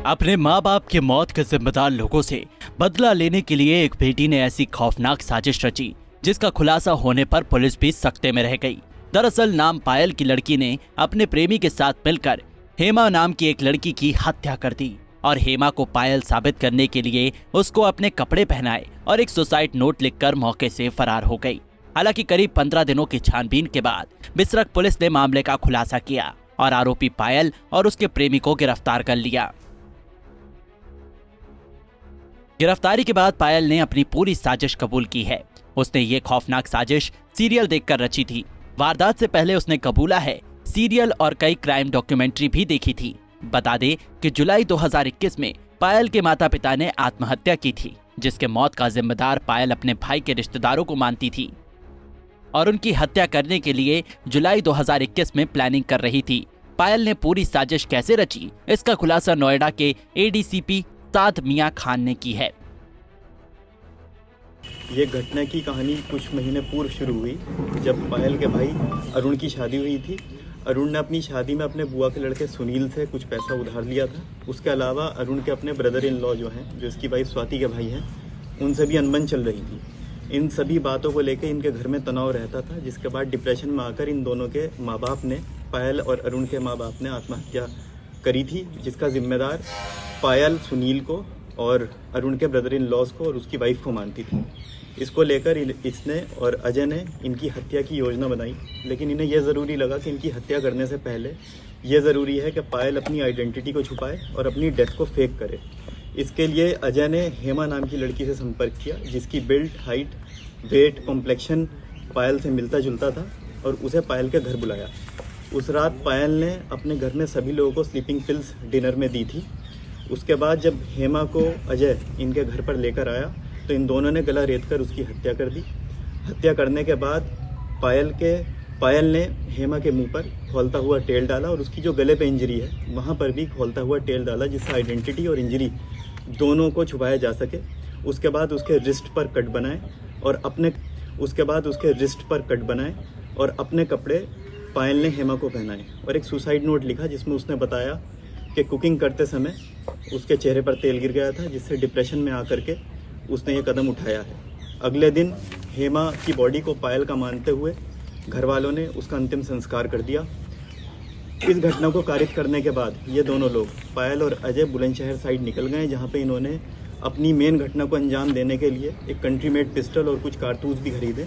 अपने माँ बाप की मौत के जिम्मेदार लोगों से बदला लेने के लिए एक बेटी ने ऐसी खौफनाक साजिश रची जिसका खुलासा होने पर पुलिस भी सकते में रह गई। दरअसल नाम पायल की लड़की ने अपने प्रेमी के साथ मिलकर हेमा नाम की एक लड़की की हत्या कर दी और हेमा को पायल साबित करने के लिए उसको अपने कपड़े पहनाए और एक सुसाइड नोट लिखकर मौके से फरार हो गई। हालांकि करीब 15 दिनों की छानबीन के बाद बिसरख पुलिस ने मामले का खुलासा किया और आरोपी पायल और उसके प्रेमी को गिरफ्तार कर लिया। गिरफ्तारी के बाद पायल ने अपनी पूरी साजिश कबूल की है। उसने ये खौफनाक साजिश सीरियल देखकर रची थी। वारदात से पहले उसने कबूला है सीरियल और कई क्राइम डॉक्यूमेंट्री भी देखी थी। बता दें कि जुलाई 2021 में पायल के माता पिता ने आत्महत्या की थी, जिसके मौत का जिम्मेदार पायल अपने भाई के रिश्तेदारों को मानती थी और उनकी हत्या करने के लिए जुलाई 2021 में प्लानिंग कर रही थी। पायल ने पूरी साजिश कैसे रची, इसका खुलासा नोएडा के एडीसीपी साद मियां खान ने की है। ये घटना की कहानी कुछ महीने पूर्व शुरू हुई जब पायल के भाई अरुण की शादी हुई थी। अरुण ने अपनी शादी में अपने बुआ के लड़के सुनील से कुछ पैसा उधार लिया था। उसके अलावा अरुण के अपने ब्रदर इन लॉ जो हैं, जो इसकी वाइफ स्वाति के भाई हैं, उनसे भी अनबन चल रही थी। इन सभी बातों को लेकर इनके घर में तनाव रहता था, जिसके बाद डिप्रेशन में आकर इन दोनों के माँ बाप ने, पायल और अरुण के माँ बाप ने आत्महत्या करी थी, जिसका जिम्मेदार पायल सुनील को और अरुण के ब्रदर इन लॉज को और उसकी वाइफ को मानती थी। इसको लेकर इसने और अजय ने इनकी हत्या की योजना बनाई, लेकिन इन्हें यह ज़रूरी लगा कि इनकी हत्या करने से पहले यह ज़रूरी है कि पायल अपनी आइडेंटिटी को छुपाए और अपनी डेथ को फेक करे। इसके लिए अजय ने हेमा नाम की लड़की से संपर्क किया, जिसकी बिल्ड, हाइट, वेट, कॉम्प्लेक्शन पायल से मिलता जुलता था, और उसे पायल के घर बुलाया। उस रात पायल ने अपने घर में सभी लोगों को स्लीपिंग पिल्स डिनर में दी थी। उसके बाद जब हेमा को अजय इनके घर पर लेकर आया तो इन दोनों ने गला रेतकर उसकी हत्या कर दी। हत्या करने के बाद पायल ने हेमा के मुंह पर खोलता हुआ तेल डाला और उसकी जो गले पे इंजरी है वहाँ पर भी खोलता हुआ तेल डाला, जिससे आइडेंटिटी और इंजरी दोनों को छुपाया जा सके। उसके बाद उसके रिस्ट पर कट बनाए और अपने कपड़े पायल ने हेमा को पहनाए और एक सुसाइड नोट लिखा, जिसमें उसने बताया कि कुकिंग करते समय उसके चेहरे पर तेल गिर गया था, जिससे डिप्रेशन में आकर के उसने ये कदम उठाया है। अगले दिन हेमा की बॉडी को पायल का मानते हुए घर वालों ने उसका अंतिम संस्कार कर दिया। इस घटना को कारित करने के बाद ये दोनों लोग, पायल और अजय, बुलंदशहर साइड निकल गए, जहाँ पे इन्होंने अपनी मेन घटना को अंजाम देने के लिए एक कंट्री मेड पिस्टल और कुछ कारतूस भी खरीदे,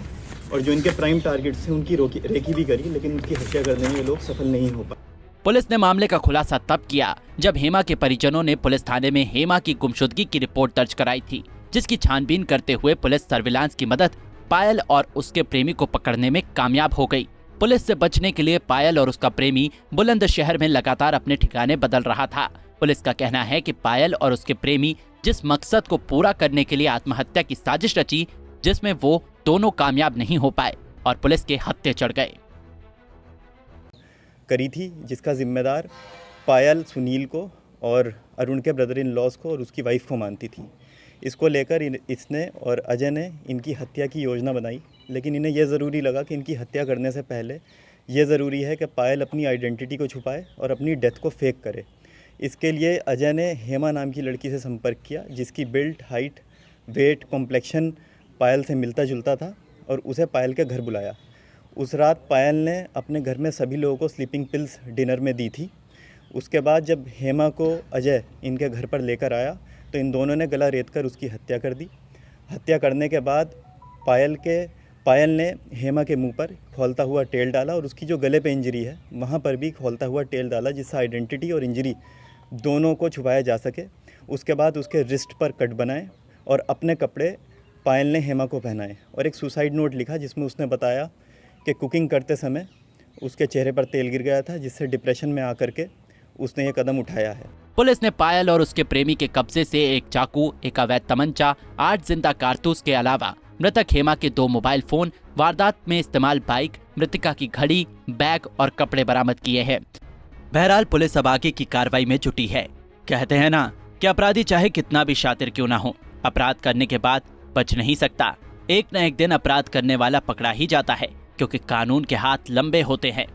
और जो इनके प्राइम टारगेट थे उनकी रेकी भी करी, लेकिन उनकी हत्या करने में ये लोग सफल नहीं हो पाए। पुलिस ने मामले का खुलासा तब किया जब हेमा के परिजनों ने पुलिस थाने में हेमा की गुमशुदगी की रिपोर्ट दर्ज कराई थी, जिसकी छानबीन करते हुए पुलिस सर्विलांस की मदद पायल और उसके प्रेमी को पकड़ने में कामयाब हो गई। पुलिस से बचने के लिए पायल और उसका प्रेमी बुलंदशहर में लगातार अपने ठिकाने बदल रहा था। पुलिस का कहना है कि पायल और उसके प्रेमी जिस मकसद को पूरा करने के लिए आत्महत्या की साजिश रची, जिसमें वो दोनों कामयाब नहीं हो पाए और पुलिस के हत्थे चढ़ गए, करी थी, जिसका जिम्मेदार पायल सुनील को और अरुण के ब्रदर इन लॉज को और उसकी वाइफ को मानती थी। इसको लेकर इसने और अजय ने इनकी हत्या की योजना बनाई, लेकिन इन्हें यह ज़रूरी लगा कि इनकी हत्या करने से पहले यह ज़रूरी है कि पायल अपनी आइडेंटिटी को छुपाए और अपनी डेथ को फेक करे। इसके लिए अजय ने हेमा नाम की लड़की से संपर्क किया, जिसकी बिल्ड, हाइट, वेट, कॉम्प्लेक्शन पायल से मिलता जुलता था, और उसे पायल के घर बुलाया। उस रात पायल ने अपने घर में सभी लोगों को स्लीपिंग पिल्स डिनर में दी थी। उसके बाद जब हेमा को अजय इनके घर पर लेकर आया तो इन दोनों ने गला रेतकर उसकी हत्या कर दी। हत्या करने के बाद पायल ने हेमा के मुंह पर खोलता हुआ तेल डाला और उसकी जो गले पे इंजरी है वहाँ पर भी खोलता हुआ तेल डाला, जिससे आइडेंटिटी और इंजरी दोनों को छुपाया जा सके। उसके बाद उसके रिस्ट पर कट बनाए और अपने कपड़े पायल ने हेमा को पहनाए और एक सुसाइड नोट लिखा, जिसमें उसने बताया कि कुकिंग करते समय उसके चेहरे पर तेल गिर गया था, जिससे डिप्रेशन में आकर के उसने ये कदम उठाया है। पुलिस ने पायल और उसके प्रेमी के कब्जे से एक चाकू, एक अवैध तमंचा, 8 जिंदा कारतूस के अलावा मृतक हेमा के 2 मोबाइल फोन, वारदात में इस्तेमाल बाइक, मृतिका की घड़ी, बैग और कपड़े बरामद किए हैं। बहरहाल पुलिस अब आगे की कार्रवाई में जुटी है। कहते हैं ना कि अपराधी चाहे कितना भी शातिर क्यों ना हो, अपराध करने के बाद बच नहीं सकता। एक न एक दिन अपराध करने वाला पकड़ा ही जाता है, क्योंकि कानून के हाथ लंबे होते हैं।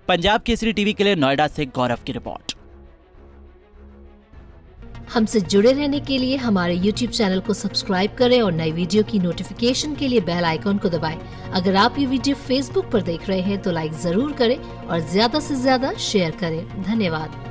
पंजाब केसरी टीवी के लिए नोएडा से गौरव की रिपोर्ट। हमसे जुड़े रहने के लिए हमारे YouTube चैनल को सब्सक्राइब करें और नई वीडियो की नोटिफिकेशन के लिए बेल आइकॉन को दबाएं। अगर आप ये वीडियो Facebook पर देख रहे हैं तो लाइक जरूर करें और ज्यादा से ज्यादा शेयर करें। धन्यवाद।